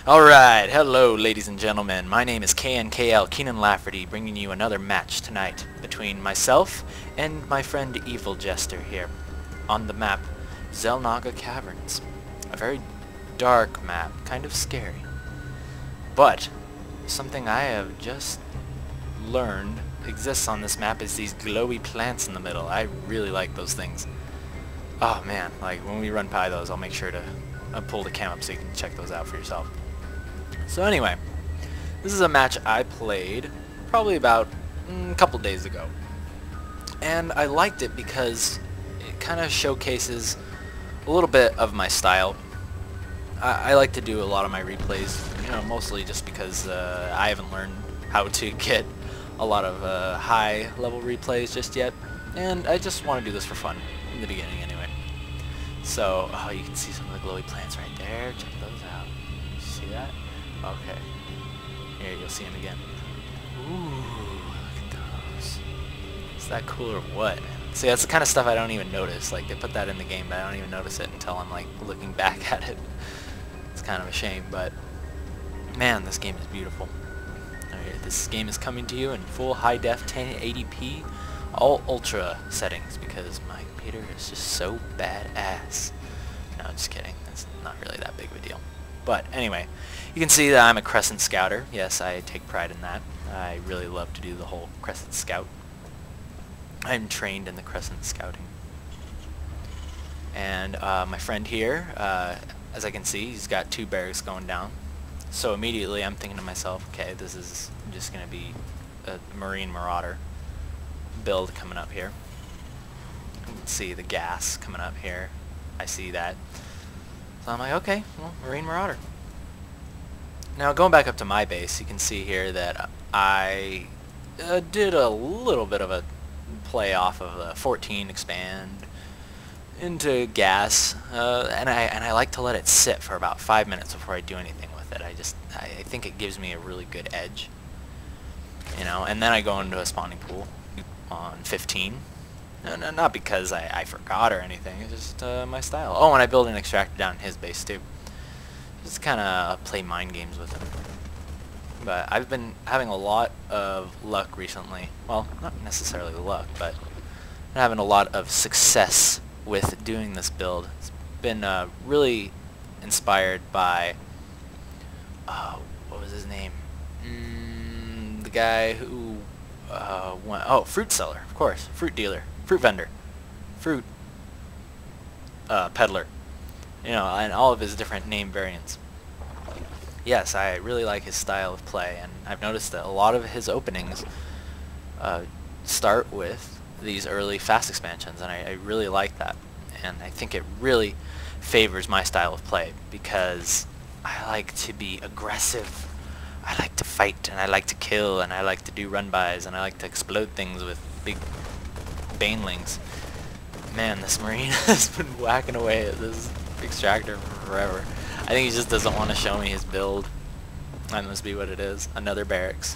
Alright, hello ladies and gentlemen. My name is KNKL01, bringing you another match tonight between myself and my friend EviliJester here on the map Naga Caverns. A very dark map, kind of scary. But something I have just learned exists on this map is these glowy plants in the middle. I really like those things. Oh man, like when we run by those, I'll make sure to pull the cam up so you can check those out for yourself. So anyway, this is a match I played probably about a couple days ago. And I liked it because it kind of showcases a little bit of my style. I like to do a lot of my replays, you know, mostly just because I haven't learned how to get a lot of high level replays just yet. And I just want to do this for fun in the beginning anyway. So, oh, you can see some of the glowy plants right there. Check those out. See that? Okay. Here, you'll see them again. Ooh, look at those. Is that cool or what? See, that's the kind of stuff I don't even notice. Like, they put that in the game, but I don't even notice it until I'm, like, looking back at it. It's kind of a shame, but man, this game is beautiful. Alright, this game is coming to you in full high-def 1080p, all ultra settings, because my computer is just so badass. No, just kidding. It's not really that big of a deal. But anyway, you can see that I'm a Crescent Scouter. Yes, I take pride in that. I really love to do the whole Crescent Scout. I'm trained in the Crescent Scouting. And my friend here, as I can see, he's got 2 barracks going down. So immediately I'm thinking to myself, okay, this is just going to be a Marine Marauder build coming up here. You can see the gas coming up here. I see that. So I'm like, okay, well, Marine Marauder. Now going back up to my base, you can see here that I did a little bit of a play off of the 14 expand into gas, and I like to let it sit for about 5 minutes before I do anything with it. I think it gives me a really good edge, you know. And then I go into a spawning pool on 15. No, not because I forgot or anything. It's just my style. Oh, and I build an extractor down in his base too. Just kind of play mind games with him. But I've been having a lot of luck recently. Well, not necessarily luck, but I'm having a lot of success with doing this build. It's been really inspired by what was his name? The guy who went, oh, fruit seller, of course, fruit dealer, fruit vendor, fruit peddler, you know, and all of his different name variants. Yes, I really like his style of play, and I've noticed that a lot of his openings start with these early fast expansions, and I really like that. And I think it really favors my style of play, because I like to be aggressive. I like to fight, and I like to kill, and I like to do run-bys, and I like to explode things with big banelings. Man, this Marine has been whacking away at this extractor forever. I think he just doesn't want to show me his build. That must be what it is. Another barracks.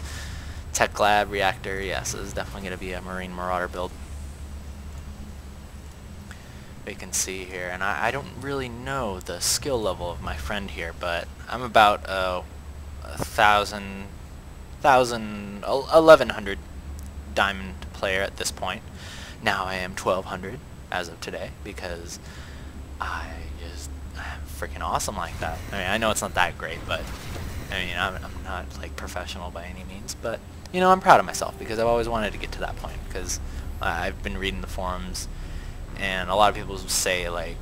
Tech lab, reactor, yes, this is definitely going to be a Marine Marauder build. We can see here, and I don't really know the skill level of my friend here, but I'm about 1100 diamond player at this point. Now I am 1200 as of today, because I'm freaking awesome like that. I mean, I know it's not that great, but I mean, I'm not like professional by any means, but you know, I'm proud of myself because I've always wanted to get to that point, because I've been reading the forums, and a lot of people say, like,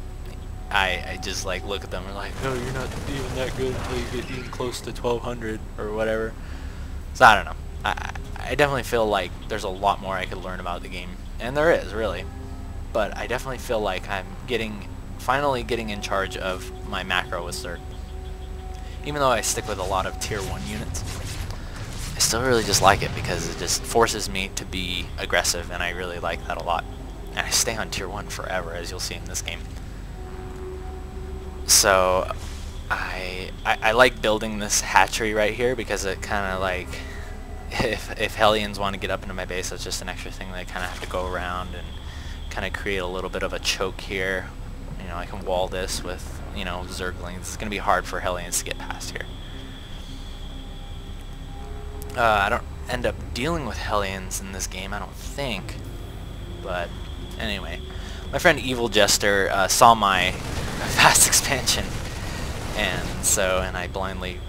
I just like look at them and like, oh, you're not even that good until you get even close to 1200 or whatever. So I don't know. I definitely feel like there's a lot more I could learn about the game, and there is, really. But I definitely feel like I'm finally getting in charge of my macro with Zerg. Even though I stick with a lot of tier 1 units, I still really just like it because it just forces me to be aggressive, and I really like that a lot. And I stay on tier 1 forever, as you'll see in this game. So I like building this hatchery right here, because it kind of like, if Hellions want to get up into my base, that's just an extra thing they kind of have to go around and kind of create a little bit of a choke here. You know, I can wall this with, you know, Zerglings. It's going to be hard for Hellions to get past here. I don't end up dealing with Hellions in this game, I don't think. But anyway, my friend EviliJester saw my fast expansion, and I blindly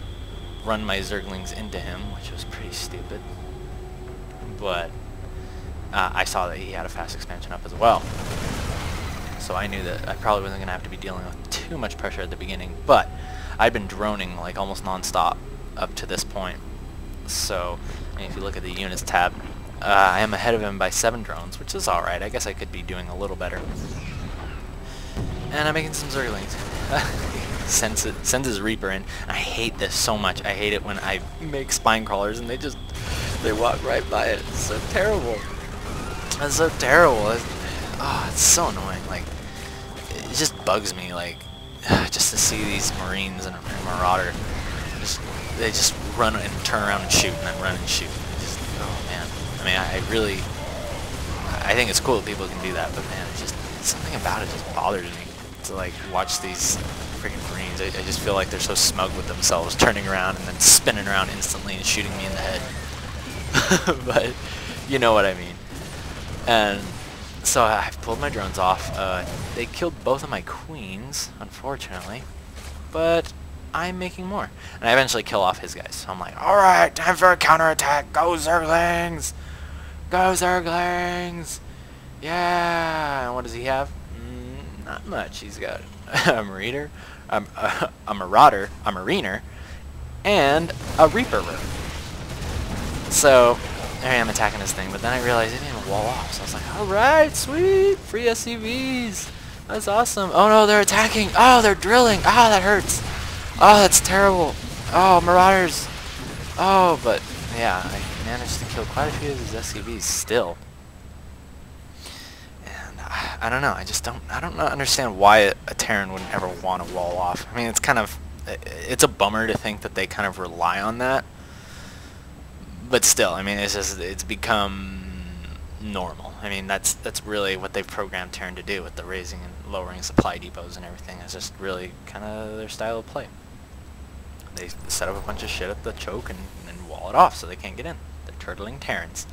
run my Zerglings into him, which was pretty stupid. But I saw that he had a fast expansion up as well. So I knew that I probably wasn't going to have to be dealing with too much pressure at the beginning, but I'd been droning like almost non-stop up to this point. So if you look at the units tab, I am ahead of him by 7 drones, which is alright. I guess I could be doing a little better. And I'm making some Zerglings. Sends his Reaper in. I hate this so much. I hate it when I make spine crawlers and they walk right by it. It's so terrible. It's so terrible. It's so annoying. Like, it just bugs me. Like, just to see these Marines and Marauder, they just run and turn around and shoot, and then run and shoot. Just, oh man. I mean, I think it's cool that people can do that, but man, something about it just bothers me. To like watch these freaking Marines, I just feel like they're so smug with themselves, turning around and then spinning around instantly and shooting me in the head. But you know what I mean. And so I've pulled my drones off. They killed both of my queens, unfortunately, but I'm making more. And I eventually kill off his guys. So I'm like, alright, time for a counterattack. Go Zerglings! Go Zerglings! Yeah! And what does he have? Not much. He's got a Marauder, a Marauder, a Mariner, and a Reaper. So there I am attacking this thing, but then I realized it didn't even wall off. So I was like, alright, sweet! Free SCVs! That's awesome. Oh no, they're attacking! Oh, they're drilling! Ah, that hurts! Oh, that's terrible! Oh, Marauders! Oh, but yeah, I managed to kill quite a few of these SCVs still. And I don't know, I don't understand why a Terran would ever want to wall off. I mean, it's a bummer to think that they kind of rely on that. But still, I mean, it's become normal. I mean, that's really what they've programmed Terran to do with the raising and lowering supply depots and everything. It's just really kind of their style of play. They set up a bunch of shit at the choke and wall it off so they can't get in. They're turtling Terrans.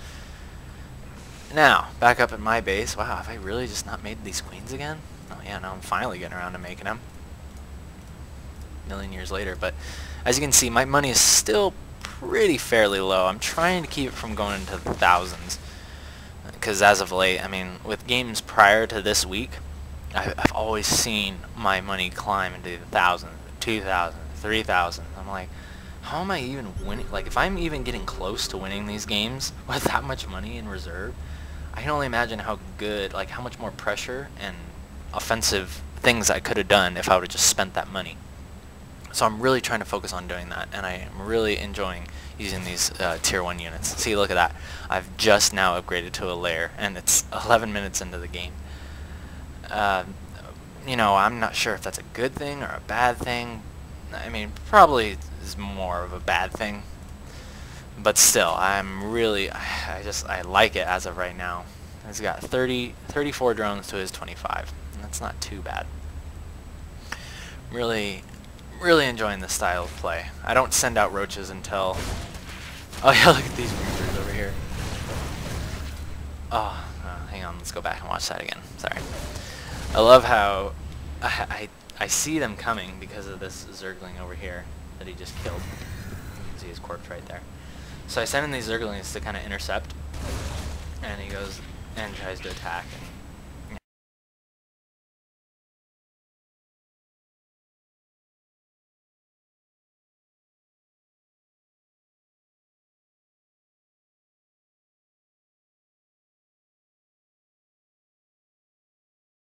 Now, back up at my base. Wow, have I really just not made these queens again? Oh yeah, now I'm finally getting around to making them. A million years later, but as you can see, my money is still pretty fairly low. I'm trying to keep it from going into the thousands, because as of late, I mean, with games prior to this week, I've always seen my money climb into the 1,000, 2,000, 3,000. I'm like, how am I even winning? Like, if I'm even getting close to winning these games with that much money in reserve, I can only imagine how good, like, how much more pressure and offensive things I could have done if I would have just spent that money. So I'm really trying to focus on doing that, and I am really enjoying using these tier 1 units. See, look at that. I've just now upgraded to a lair, and it's 11 minutes into the game. You know, I'm not sure if that's a good thing or a bad thing. I mean, probably is more of a bad thing. But still, I'm really, I like it as of right now. He's got 34 drones to his 25. And that's not too bad. Really enjoying this style of play. I don't send out roaches until... Oh yeah, look at these Reapers over here. Oh, hang on, let's go back and watch that again. Sorry. I love how I see them coming because of this Zergling over here that he just killed. You can see his corpse right there. So I send in these Zerglings to kind of intercept, and he goes and tries to attack, and